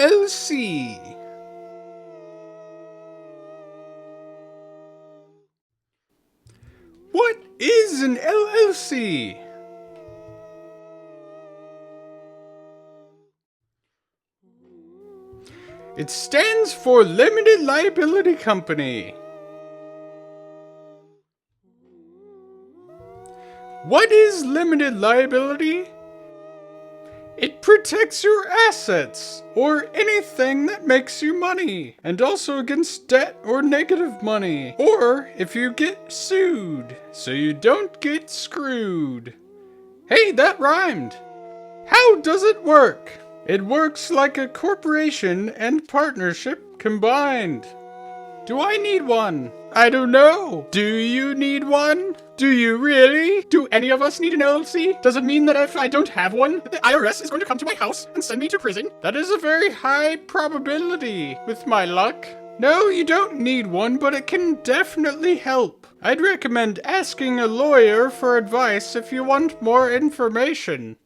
LLC? What is an LLC? It stands for Limited Liability Company. What is limited liability? It protects your assets, or anything that makes you money, and also against debt or negative money, or if you get sued, so you don't get screwed. Hey, that rhymed! How does it work? It works like a corporation and partnership combined. Do I need one? I don't know. Do you need one? Do you really? Do any of us need an LLC? Does it mean that if I don't have one, the IRS is going to come to my house and send me to prison? That is a very high probability, with my luck. No, you don't need one, but it can definitely help. I'd recommend asking a lawyer for advice if you want more information.